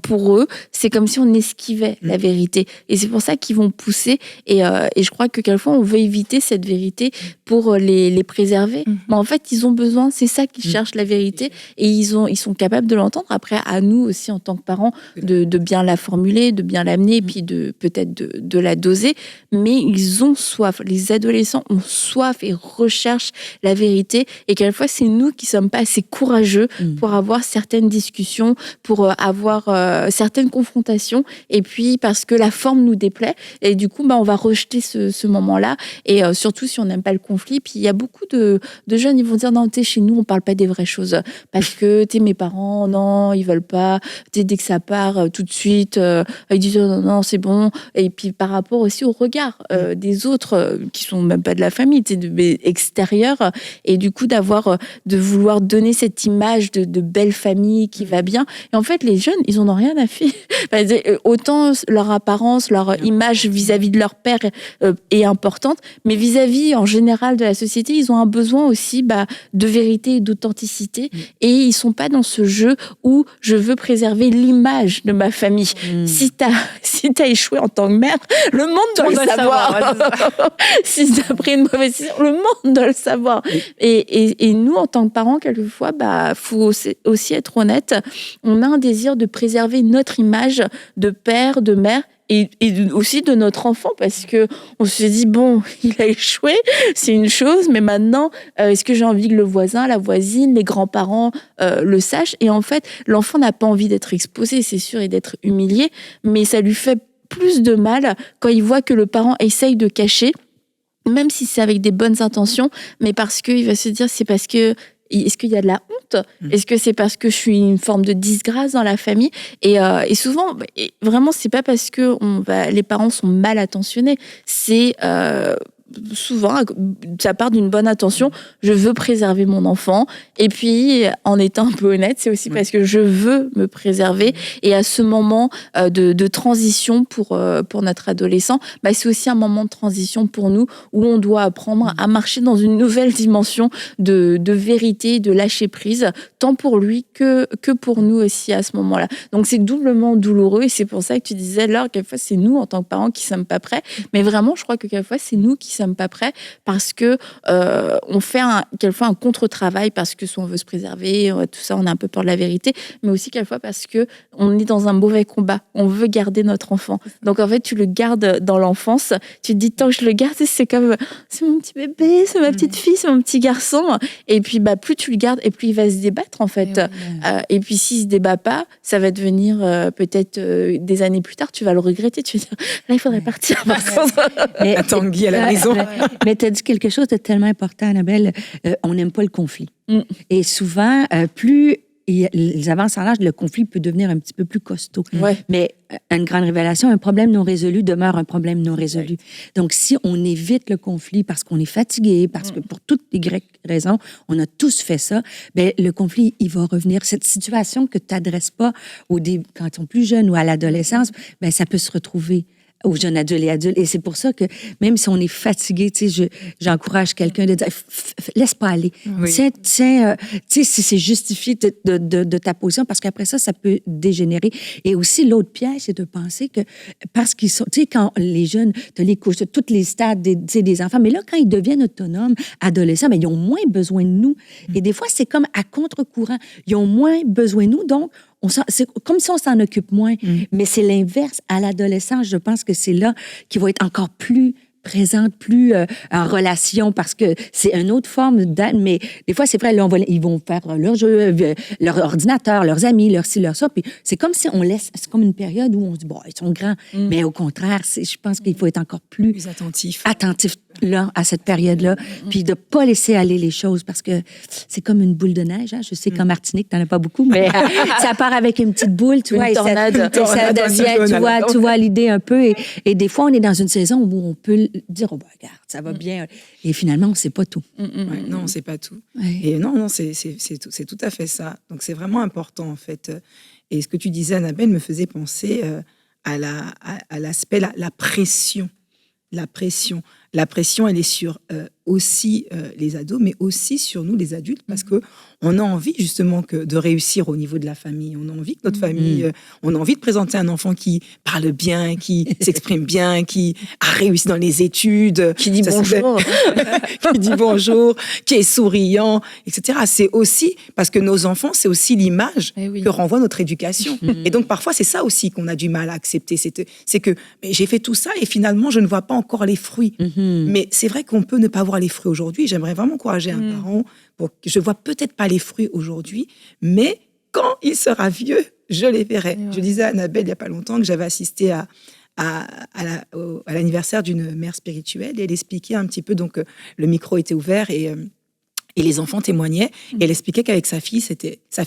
pour eux, c'est comme si on esquivait la vérité. Et c'est pour ça qu'ils vont pousser. Et je crois que quelquefois, on veut éviter cette vérité pour les préserver. Mais en fait, ils ont besoin, c'est ça qu'ils cherchent, la vérité. Et ils sont capables de l'entendre. Après, à nous aussi, en tant que parents, de bien la formuler, de bien l'amener, et puis peut-être de la doser. Mais ils ont soif. Les adolescents ont soif et recherchent la vérité. Et quelquefois, c'est nous qui ne sommes pas assez courageux pour avoir certaines discussions, pour avoir certaines confrontations, et puis parce que la forme nous déplaît, et du coup on va rejeter ce moment-là, et surtout si on n'aime pas le conflit. Puis il y a beaucoup de jeunes, ils vont dire non, t'es chez nous, on parle pas des vraies choses, parce que t'es mes parents, non, ils veulent pas, t'es dès que ça part tout de suite, ils disent non, c'est bon. Et puis par rapport aussi au regard des autres qui sont même pas de la famille, extérieurs, et du coup de vouloir donner cette image de belle famille qui va bien. Et en fait, les jeunes, ils en ont rien à faire. Autant leur apparence, leur image vis-à-vis de leur père est importante, mais vis-à-vis en général de la société, ils ont un besoin aussi de vérité et d'authenticité, et ils sont pas dans ce jeu où je veux préserver l'image de ma famille. Si t'as échoué en tant que mère, le monde doit le savoir. Si t'as pris une mauvaise décision, le monde doit le savoir. Et nous, en tant que parents, quelquefois, faut aussi être honnête. On a un désir de préserver notre image de père, de mère, et aussi de notre enfant, parce que on se dit il a échoué, c'est une chose, mais maintenant est-ce que j'ai envie que le voisin, la voisine, les grands-parents le sachent? Et en fait, l'enfant n'a pas envie d'être exposé, c'est sûr, et d'être humilié, mais ça lui fait plus de mal quand il voit que le parent essaye de cacher, même si c'est avec des bonnes intentions, mais parce qu'il va se dire c'est parce que est-ce qu'il y a de la honte? Est-ce que c'est parce que je suis une forme de disgrâce dans la famille? Et souvent, vraiment, c'est pas parce que les parents sont mal intentionnés. C'est souvent, ça part d'une bonne intention. Je veux préserver mon enfant. Et puis, en étant un peu honnête, c'est aussi parce que je veux me préserver. Et à ce moment de transition pour notre adolescent, c'est aussi un moment de transition pour nous où on doit apprendre à marcher dans une nouvelle dimension de vérité, de lâcher prise, tant pour lui que pour nous aussi à ce moment-là. Donc, c'est doublement douloureux. Et c'est pour ça que tu disais, Laure, quelquefois, c'est nous, en tant que parents, qui ne sommes pas prêts. Mais vraiment, je crois que quelquefois, c'est nous qui sommes pas prêts parce que on fait quelquefois un contre-travail parce que soit on veut se préserver, tout ça, on a un peu peur de la vérité, mais aussi quelquefois parce que on est dans un mauvais combat. On veut garder notre enfant. Donc en fait, tu le gardes dans l'enfance. Tu te dis tant que je le garde, c'est comme c'est mon petit bébé, c'est ma petite fille, c'est mon petit garçon. Et puis plus tu le gardes et plus il va se débattre en fait. Et puis s'il se débat pas, ça va devenir peut-être des années plus tard, tu vas le regretter. Tu vas dire là il faudrait partir. Mais Tanguy à la maison. Mais tu as dit quelque chose de tellement important, Annabelle. On n'aime pas le conflit. Et souvent, plus ils avancent en âge, le conflit peut devenir un petit peu plus costaud. Ouais. Mais une grande révélation, un problème non résolu demeure un problème non résolu. Donc, si on évite le conflit parce qu'on est fatigué, parce que pour toutes les raisons, on a tous fait ça, ben le conflit, il va revenir. Cette situation que tu n'adresses pas quand ils sont plus jeunes ou à l'adolescence, ben ça peut se retrouver aux jeunes adultes et adultes. Et c'est pour ça que même si on est fatigué, tu sais, j'encourage quelqu'un de dire laisse pas aller. Tu sais, si c'est justifié de ta position, parce qu'après ça, ça peut dégénérer. Et aussi, l'autre piège, c'est de penser que parce qu'ils sont, tu sais, quand les jeunes, tu les couches, tous les stades des enfants, mais là, quand ils deviennent autonomes, adolescents, ben, ils ont moins besoin de nous. Et des fois, c'est comme à contre-courant. Ils ont moins besoin de nous, donc c'est comme si on s'en occupe moins. Mais c'est l'inverse. À l'adolescence, je pense que c'est là qu'il va être encore plus présente, plus en relation, parce que c'est une autre forme d'aide. Mais des fois, c'est vrai, là, ils vont faire leur jeu, leur ordinateur, leurs amis, leur ci, leur ça. Puis c'est comme si on laisse, c'est comme une période où on se dit, bon, ils sont grands. Mais au contraire, je pense qu'il faut être encore plus attentif là, à cette période-là. Puis de pas laisser aller les choses, parce que c'est comme une boule de neige. Hein? Je sais qu'en Martinique, t'en as pas beaucoup, mais ça part avec une petite boule, tu vois, et ça devient, tu vois l'idée un peu. Et des fois, on est dans une saison où on peut dire, oh, ben, regarde, ça va bien. Et finalement, on ne sait pas tout. Ouais, non, on ne sait pas tout. Et non, c'est tout à fait ça. Donc, c'est vraiment important, en fait. Et ce que tu disais, Annabelle, me faisait penser à l'aspect, la pression. La pression. La pression, elle est sur aussi les ados, mais aussi sur nous, les adultes, parce qu'on a envie justement de réussir au niveau de la famille. On a envie que notre famille, on a envie de présenter un enfant qui parle bien, qui s'exprime bien, qui a réussi dans les études. Qui dit bonjour. Qui dit bonjour, qui est souriant, etc. C'est aussi, parce que nos enfants, c'est aussi l'image que renvoie notre éducation. Et donc, parfois, c'est ça aussi qu'on a du mal à accepter. C'est que j'ai fait tout ça et finalement, je ne vois pas encore les fruits. Mais c'est vrai qu'on peut ne pas voir les fruits aujourd'hui. J'aimerais vraiment encourager un parent. Je ne vois peut-être pas les fruits aujourd'hui, mais quand il sera vieux, je les verrai. Je disais à Annabelle il n'y a pas longtemps que j'avais assisté à l'anniversaire d'une mère spirituelle et elle expliquait un petit peu, donc le micro était ouvert et les enfants témoignaient. Et elle expliquait qu'avec sa fille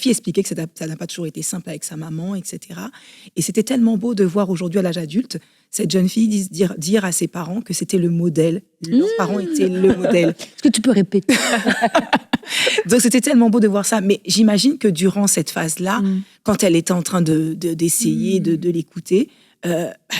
expliquait que ça n'a pas toujours été simple avec sa maman, etc. Et c'était tellement beau de voir aujourd'hui à l'âge adulte cette jeune fille dire à ses parents que c'était le modèle. Leurs parents étaient le modèle. Est-ce que tu peux répéter? Donc, c'était tellement beau de voir ça. Mais j'imagine que durant cette phase-là, quand elle était en train d'essayer de l'écouter,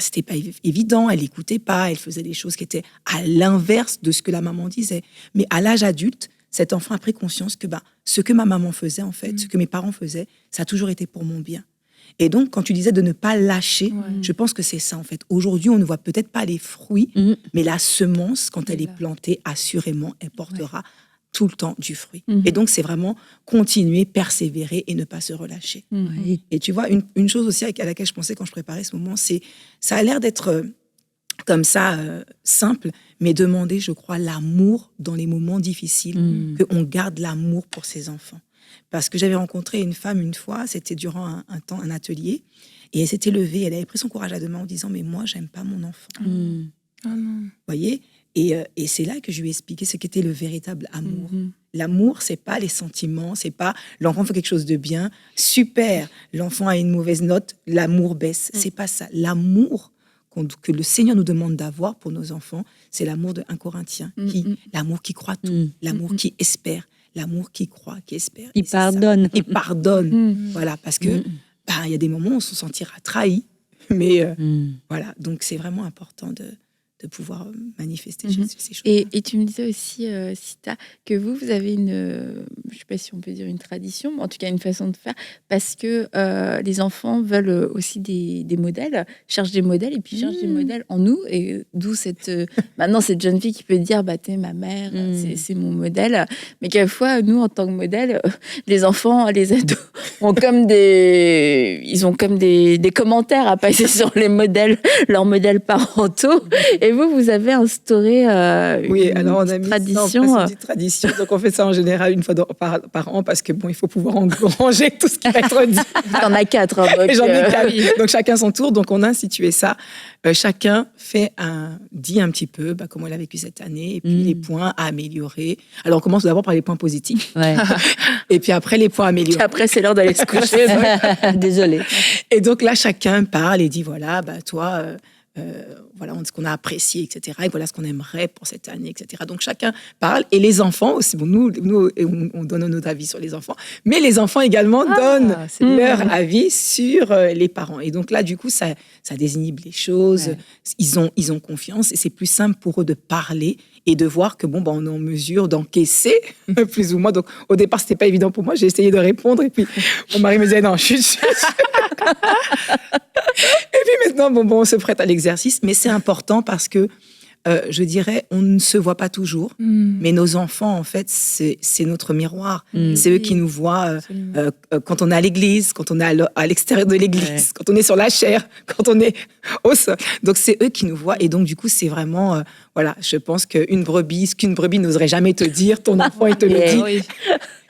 c'était pas évident, elle n'écoutait pas, elle faisait des choses qui étaient à l'inverse de ce que la maman disait. Mais à l'âge adulte, cet enfant a pris conscience que ce que ma maman faisait, en fait, ce que mes parents faisaient, ça a toujours été pour mon bien. Et donc, quand tu disais de ne pas lâcher, je pense que c'est ça, en fait. Aujourd'hui, on ne voit peut-être pas les fruits, mais la semence, quand elle est plantée, assurément, elle portera tout le temps du fruit. Et donc, c'est vraiment continuer, persévérer et ne pas se relâcher. Et tu vois, une chose aussi à laquelle je pensais quand je préparais ce moment, c'est ça a l'air d'être comme ça, simple, mais demander, je crois, l'amour dans les moments difficiles, qu'on garde l'amour pour ses enfants. Parce que j'avais rencontré une femme une fois, c'était durant un atelier, et elle s'était levée, elle avait pris son courage à deux mains en disant « Mais moi, j'aime pas mon enfant. » Vous voyez ? Et c'est là que je lui ai expliqué ce qu'était le véritable amour. L'amour, c'est pas les sentiments, c'est pas l'enfant fait quelque chose de bien, super, l'enfant a une mauvaise note, l'amour baisse. C'est pas ça. L'amour que le Seigneur nous demande d'avoir pour nos enfants, c'est l'amour de 1 Corinthiens, l'amour qui croit tout, l'amour qui espère, l'amour qui croit, qui espère. Il pardonne. Il pardonne. Voilà, parce que y a des moments où on se sentira trahi, mais voilà, donc c'est vraiment important de de pouvoir manifester ces choses. Et tu me disais aussi, Sita, que vous avez une, je ne sais pas si on peut dire une tradition, mais en tout cas une façon de faire, parce que les enfants veulent aussi des modèles, cherchent des modèles, et puis cherchent des modèles en nous, et d'où maintenant cette jeune fille qui peut dire, t'es ma mère, c'est mon modèle, mais quelquefois, nous, en tant que modèle, les enfants, les ados, ont comme ils ont comme des commentaires à passer sur les modèles, leurs modèles parentaux. Et vous avez instauré une petite tradition. Donc, on fait ça en général une fois par an parce que, il faut pouvoir engranger tout ce qui va être dit. T'en as 4. Donc, j'en ai 4. Donc, chacun son tour. Donc, on a institué ça. Chacun dit un petit peu comment il a vécu cette année et puis les points à améliorer. Alors, on commence d'abord par les points positifs. Ouais. Et puis après, les points améliorés. Et après, c'est l'heure d'aller se coucher. Désolée. Et donc là, chacun parle et dit, voilà, toi... voilà ce qu'on a apprécié, etc. Et voilà ce qu'on aimerait pour cette année, etc. Donc chacun parle. Et les enfants aussi, nous on donne notre avis sur les enfants, mais les enfants également donnent leur avis sur les parents. Et donc là, du coup, ça désinhibe les choses. Ouais. Ils ont confiance et c'est plus simple pour eux de parler et de voir que on est en mesure d'encaisser plus ou moins. Donc au départ, c'était pas évident pour moi. J'ai essayé de répondre et puis mon mari me disait non, chut. Et puis maintenant, on se prête à l'exercice, mais c'est important parce que, je dirais, on ne se voit pas toujours, mais nos enfants, en fait, c'est notre miroir. C'est eux qui nous voient quand on est à l'église, quand on est à l'extérieur de l'église, quand on est sur la chair, quand on est au sol. Donc, c'est eux qui nous voient. Et donc, du coup, c'est vraiment... je pense ce qu'une brebis n'oserait jamais te dire, ton enfant, il te le dit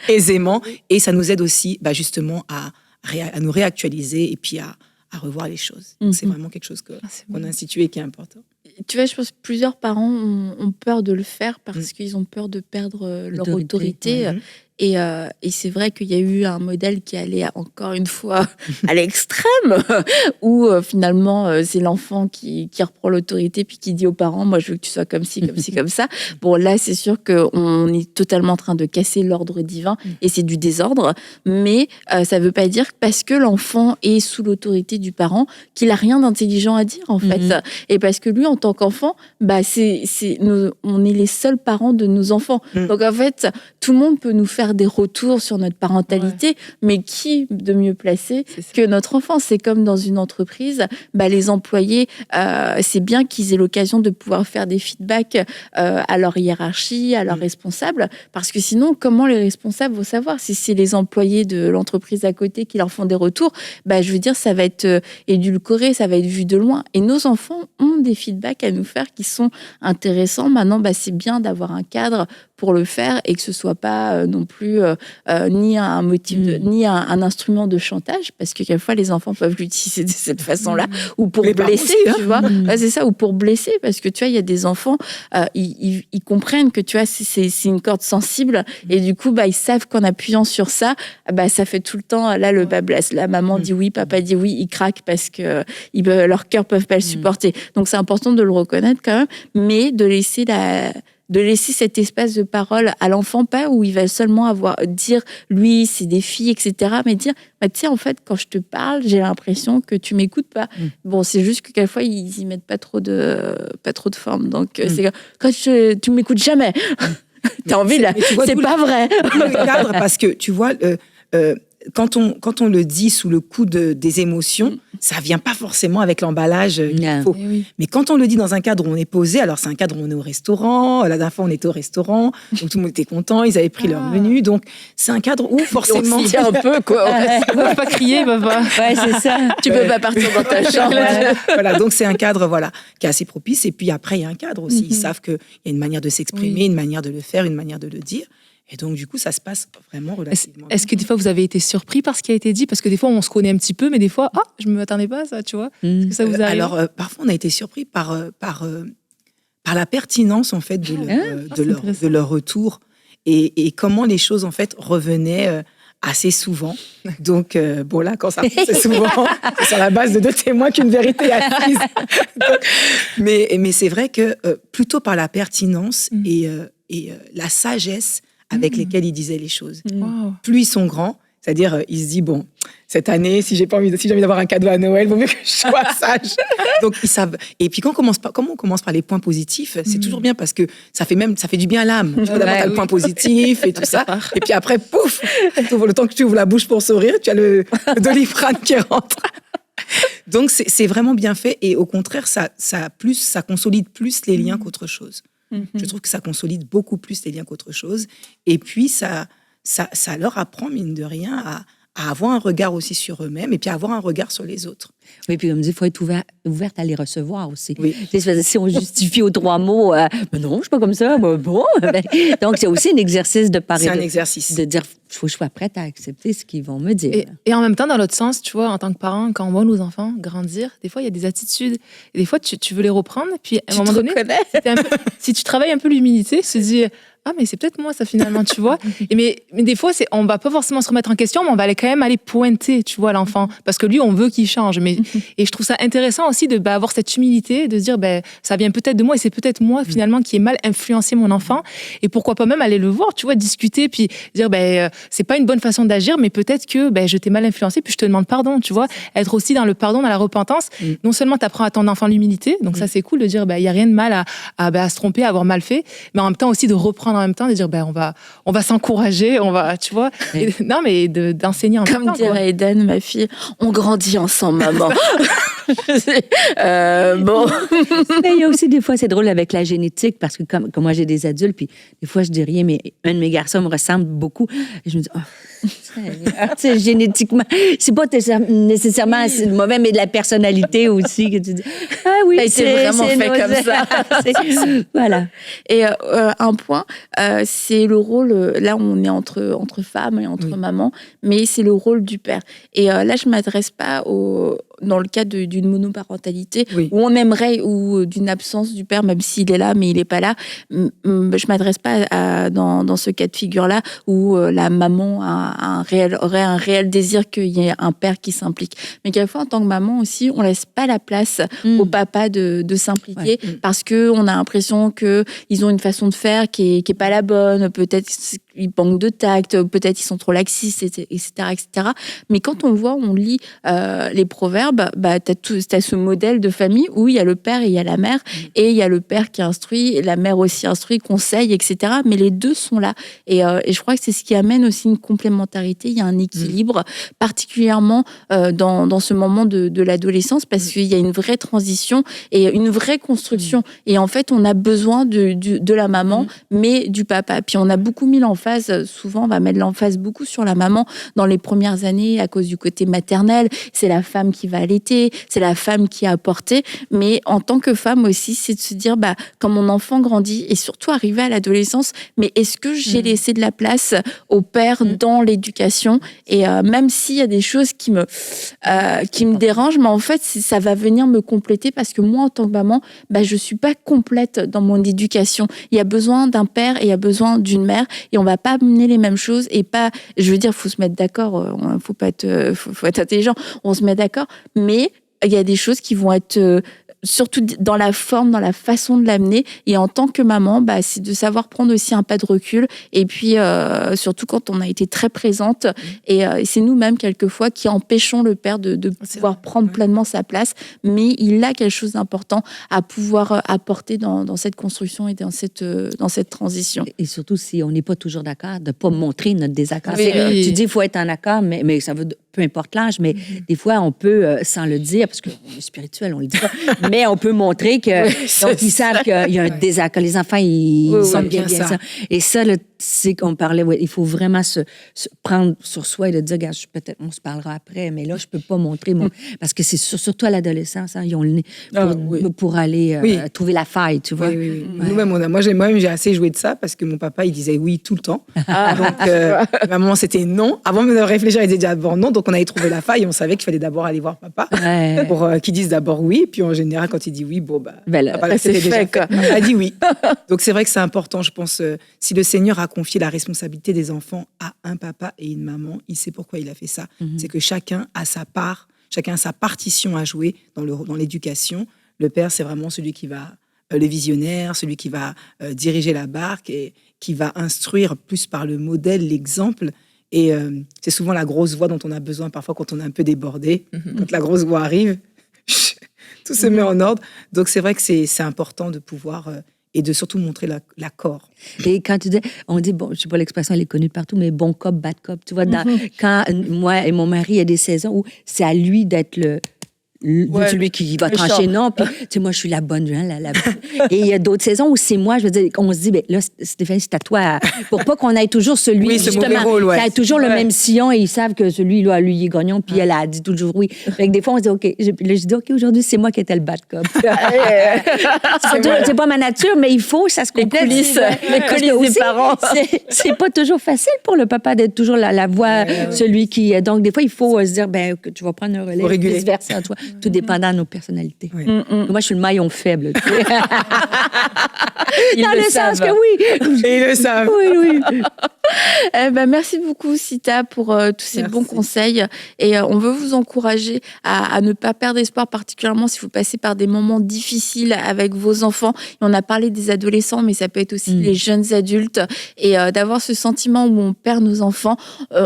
aisément. Et ça nous aide aussi, justement, à nous réactualiser et puis à revoir les choses. C'est vraiment quelque chose qu'on a institué et qui est important. Tu vois, je pense que plusieurs parents ont peur de le faire parce qu'ils ont peur de perdre leur autorité. Et c'est vrai qu'il y a eu un modèle qui allait encore une fois à l'extrême, où finalement c'est l'enfant qui reprend l'autorité puis qui dit aux parents, moi je veux que tu sois comme ci, comme ci, comme ça. Bon, là c'est sûr qu'on est totalement en train de casser l'ordre divin et c'est du désordre, mais ça ne veut pas dire que parce que l'enfant est sous l'autorité du parent qu'il n'a rien d'intelligent à dire en fait. Et parce que lui, en tant qu'enfant, on est les seuls parents de nos enfants. Donc en fait, tout le monde peut nous faire des retours sur notre parentalité, mais qui de mieux placé que notre enfant? C'est comme dans une entreprise, les employés, c'est bien qu'ils aient l'occasion de pouvoir faire des feedbacks à leur hiérarchie, à leurs responsables, parce que sinon, comment les responsables vont savoir si c'est les employés de l'entreprise à côté qui leur font des retours? Je veux dire, ça va être édulcoré, ça va être vu de loin. Et nos enfants ont des feedbacks à nous faire qui sont intéressants. Maintenant, c'est bien d'avoir un cadre pour le faire et que ce soit pas non plus ni un motif ni un instrument de chantage, parce que quelquefois les enfants peuvent l'utiliser de cette façon-là, ou pour blesser, tu vois. C'est ça, ou pour blesser, parce que tu vois, il y a des enfants, ils comprennent que tu vois, c'est une corde sensible, et du coup, ils savent qu'en appuyant sur ça, ça fait tout le temps là le bas blesse. La maman dit oui, papa dit oui, ils craquent parce que leur cœur peuvent pas le supporter. Donc c'est important de le reconnaître quand même, mais de laisser cet espace de parole à l'enfant, pas où il va seulement dire lui, c'est des filles, etc. Mais dire, tu sais, en fait, quand je te parle, j'ai l'impression que tu m'écoutes pas. Bon, c'est juste que quelquefois, ils y mettent pas trop de forme. Donc, c'est quand tu m'écoutes jamais. T'as envie, là, c'est pas vrai. Le cadre, parce que, tu vois... quand on le dit sous le coup des émotions, ça vient pas forcément avec l'emballage qu'il faut. Mais quand on le dit dans un cadre où on est posé, alors c'est un cadre où on est au restaurant, la dernière fois on était au restaurant, donc tout le monde était content, ils avaient pris leur menu, donc c'est un cadre où forcément... C'est un peu, quoi. On ne peut pas crier, papa. Ouais, c'est ça. Tu peux pas partir dans ta chambre. Voilà, donc c'est un cadre qui est assez propice, et puis après il y a un cadre aussi, ils savent qu'il y a une manière de s'exprimer, une manière de le faire, une manière de le dire. Et donc, du coup, ça se passe vraiment relativement bien. Est-ce que des fois, vous avez été surpris par ce qui a été dit? Parce que des fois, on se connaît un petit peu, mais des fois, je ne m'attendais pas à ça, tu vois. Est-ce que ça vous arrive? Alors, parfois, on a été surpris par la pertinence, en fait, de leur retour et comment les choses, en fait, revenaient assez souvent. Donc, là, quand ça revient souvent, c'est sur la base de 2 témoins qu'une vérité est assise. Mais c'est vrai que plutôt par la pertinence et la sagesse avec lesquels ils disaient les choses. Plus ils sont grands, c'est-à-dire, ils se disent, cette année, si j'ai envie d'avoir un cadeau à Noël, il vaut mieux que je sois sage. Donc, ils savent. Et puis, quand on commence par les points positifs, c'est toujours bien parce que ça fait du bien à l'âme. Tu vois, d'abord, t'as le point positif et tout ça. Et puis après, pouf, le temps que tu ouvres la bouche pour sourire, tu as le Doliprane qui rentre. Donc, c'est vraiment bien fait. Et au contraire, ça consolide plus les liens qu'autre chose. Je trouve que ça consolide beaucoup plus les liens qu'autre chose. Et puis, ça leur apprend, mine de rien, à avoir un regard aussi sur eux-mêmes et puis à avoir un regard sur les autres. Oui, puis comme dit, il faut être ouverte à les recevoir aussi. Oui. Si on justifie aux 3 mots, mais non, je ne suis pas comme ça, bon. Donc, c'est aussi un exercice de parler. C'est un exercice. De dire, je suis pas prête à accepter ce qu'ils vont me dire. Et en même temps, dans l'autre sens, tu vois, en tant que parent, quand on voit nos enfants grandir, des fois, il y a des attitudes. Et des fois, tu veux les reprendre. Puis, à un moment donné, si tu travailles un peu l'humilité, tu te dis... Ah, mais c'est peut-être moi, ça, finalement, tu vois. Mais des fois, on va pas forcément se remettre en question, mais on va quand même aller pointer, tu vois, l'enfant. Parce que lui, on veut qu'il change. Et je trouve ça intéressant aussi d'avoir cette humilité, de se dire, ça vient peut-être de moi, et c'est peut-être moi, finalement, qui ai mal influencé mon enfant. Et pourquoi pas même aller le voir, tu vois, discuter, puis dire, c'est pas une bonne façon d'agir, mais peut-être que je t'ai mal influencé, puis je te demande pardon, tu vois. Être aussi dans le pardon, dans la repentance. Non seulement t'apprends à ton enfant l'humilité, donc ça, c'est cool de dire, il y a rien de mal à se tromper, à avoir mal fait, mais en même temps aussi de reprendre en même temps, de dire on va s'encourager, on va, tu vois, non mais d'enseigner en même temps. Comme dirait Eden, ma fille, on grandit ensemble, maman. Bon. Mais il y a aussi des fois, c'est drôle avec la génétique, parce que comme moi j'ai des adultes, puis des fois je dis rien, mais un de mes garçons me ressemble beaucoup. Et je me dis, c'est génétiquement, c'est pas nécessairement mauvais, mais de la personnalité aussi que tu dis. Ah oui, c'est vraiment fait comme ça. Voilà. Et un point, c'est le rôle. Là, on est entre femmes et entre mamans, mais c'est le rôle du père. Et là, je m'adresse pas dans le cas d'une monoparentalité où on aimerait, ou d'une absence du père, même s'il est là, mais il n'est pas là. Je m'adresse pas dans ce cas de figure-là où la maman aurait un réel désir qu'il y ait un père qui s'implique. Mais quelquefois, en tant que maman aussi, on laisse pas la place au papa de s'impliquer parce qu'on a l'impression qu'ils ont une façon de faire qui est pas la bonne. Peut-être ils manquent de tact, peut-être ils sont trop laxistes, etc., etc. Mais quand on lit les proverbes, t'as ce modèle de famille où il y a le père et il y a la mère, et il y a le père qui instruit, et la mère aussi instruit, conseille, etc. Mais les deux sont là. Et je crois que c'est ce qui amène aussi une complémentarité. Il y a un équilibre, particulièrement dans ce moment de l'adolescence, parce qu'il y a une vraie transition et une vraie construction. Et en fait, on a besoin de la maman, mais du papa. Puis on a beaucoup mis l'emphase, souvent on va mettre l'emphase beaucoup sur la maman dans les premières années à cause du côté maternel. C'est la femme qui va allaiter, c'est la femme qui a apporté. Mais en tant que femme aussi, c'est de se dire, quand mon enfant grandit, et surtout arrivé à l'adolescence, mais est-ce que j'ai laissé de la place au père dans l'éducation? Et même s'il y a des choses qui me dérangent, mais en fait, ça va venir me compléter, parce que moi, en tant que maman, je suis pas complète dans mon éducation. Il y a besoin d'un père et il y a besoin d'une mère, et on va pas mener les mêmes choses, et pas, je veux dire, faut se mettre d'accord, faut être intelligent, on se met d'accord, mais il y a des choses qui vont être surtout dans la forme, dans la façon de l'amener. Et en tant que maman, c'est de savoir prendre aussi un pas de recul. Et puis, surtout quand on a été très présente. Et c'est nous-mêmes, quelquefois, qui empêchons le père de pouvoir prendre pleinement sa place. Mais il a quelque chose d'important à pouvoir apporter dans cette construction et dans cette transition. Et surtout, si on n'est pas toujours d'accord, de ne pas montrer notre désaccord. Oui. Tu dis qu'il faut être en accord, mais ça veut... peu importe l'âge, mais des fois, on peut, sans le dire, parce qu'on est spirituel, on le dit pas, mais on peut montrer que, donc, ils savent qu'il y a un désaccord. Les enfants, ils sentent bien ça. Et ça, là, c'est qu'on parlait, il faut vraiment se prendre sur soi et de dire, regarde, peut-être on se parlera après, mais là, je peux pas montrer parce que c'est surtout à l'adolescence, ils ont le nez pour aller trouver la faille, tu vois. Oui. Nous-mêmes, moi, j'ai assez joué de ça, parce que mon papa, il disait oui tout le temps. Donc, maman, c'était non. Avant de réfléchir, il disait d'abord non. Donc, on avait trouvé la faille, on savait qu'il fallait d'abord aller voir papa pour qu'il dise d'abord oui. Puis en général, quand il dit oui, papa, c'est fait, quoi. A dit oui. Donc c'est vrai que c'est important, je pense. Si le Seigneur a confié la responsabilité des enfants à un papa et une maman, il sait pourquoi il a fait ça. C'est que chacun a sa part, chacun a sa partition à jouer dans l'éducation. Le père, c'est vraiment celui qui va le visionnaire, celui qui va diriger la barque et qui va instruire plus par le modèle, l'exemple. Et c'est souvent la grosse voix dont on a besoin parfois quand on est un peu débordé. Quand la grosse voix arrive, tout se met en ordre. Donc, c'est vrai que c'est important de pouvoir... et de surtout montrer l'accord. Et quand tu dis, on dit, bon, je sais pas, l'expression, elle est connue partout, mais bon cop, bad cop, tu vois, quand moi et mon mari, il y a des saisons où c'est à lui d'être celui qui va trancher, non, puis tu sais, moi, je suis la bonne, et il y a d'autres saisons où c'est moi, je veux dire, on se dit, ben là, Stéphanie, c'est à toi, pour pas qu'on ait toujours celui, justement, rôle, ça ait toujours le même sillon, et ils savent que celui-là, lui, il est gagnant, puis elle a dit toujours oui. Fait que des fois, on se dit, OK, je dis, OK, aujourd'hui, c'est moi qui étais le bad cop. C'est pas ma nature, mais il faut, ça se complète. Les coulisses des parents. C'est pas toujours facile pour le papa d'être toujours la voix, celui qui... Donc, des fois, il faut se dire, ben, que tu vas prendre un relais, vice-versa, toi. Tout dépendant de nos personnalités. Oui. Moi, je suis le maillon faible. Dans le sens que oui. Et ils le savent. Oui. Merci beaucoup, Sita, pour tous ces bons conseils. Et on veut vous encourager à ne pas perdre espoir, particulièrement si vous passez par des moments difficiles avec vos enfants. Et on a parlé des adolescents, mais ça peut être aussi les jeunes adultes. Et d'avoir ce sentiment où on perd nos enfants,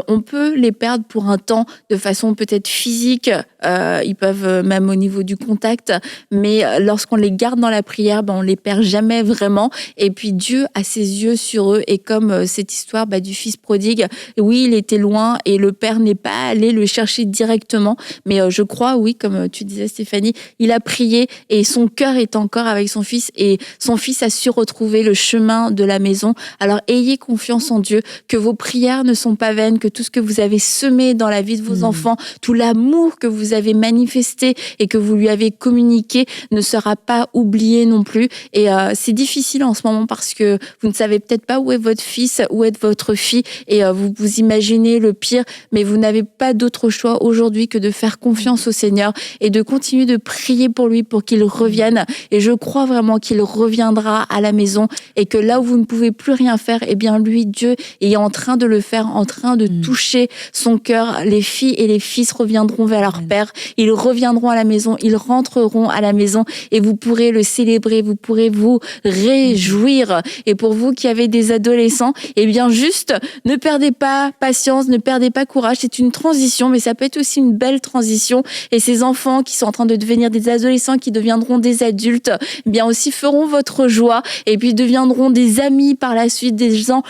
on peut les perdre pour un temps de façon peut-être physique. Ils peuvent même au niveau du contact, mais lorsqu'on les garde dans la prière, on les perd jamais vraiment. Et puis Dieu a ses yeux sur eux, et comme cette histoire du fils prodigue, oui, il était loin et le père n'est pas allé le chercher directement, mais je crois, oui, comme tu disais, Stéphanie, il a prié et son cœur est encore avec son fils, et son fils a su retrouver le chemin de la maison. Alors ayez confiance en Dieu, que vos prières ne sont pas vaines, que tout ce que vous avez semé dans la vie de vos enfants, tout l'amour que vous avez manifesté et que vous lui avez communiqué ne sera pas oublié non plus. Et c'est difficile en ce moment parce que vous ne savez peut-être pas où est votre fils, où est votre fille, et vous imaginez le pire, mais vous n'avez pas d'autre choix aujourd'hui que de faire confiance au Seigneur et de continuer de prier pour lui, pour qu'il revienne. Et je crois vraiment qu'il reviendra à la maison, et que là où vous ne pouvez plus rien faire, eh bien lui, Dieu, est en train de le faire, en train de toucher son cœur. Les filles et les fils reviendront vers leur père, ils reviendront à la maison, ils rentreront à la maison, et vous pourrez le célébrer, vous pourrez vous réjouir. Et pour vous qui avez des adolescents, eh bien juste, ne perdez pas patience, ne perdez pas courage. C'est une transition, mais ça peut être aussi une belle transition. Et ces enfants qui sont en train de devenir des adolescents, qui deviendront des adultes, eh bien aussi feront votre joie, et puis deviendront des amis par la suite, des gens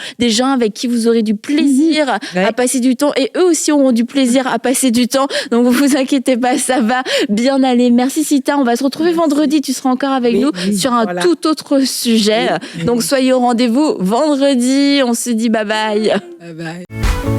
avec qui vous aurez du plaisir à passer du temps, et eux aussi auront du plaisir à passer du temps. Donc vous inquiétez pas, ça va bien aller. Merci Sita, on va se retrouver vendredi, tu seras encore avec nous sur un tout autre sujet. Donc soyez au rendez-vous vendredi, on se dit bye bye. Bye bye.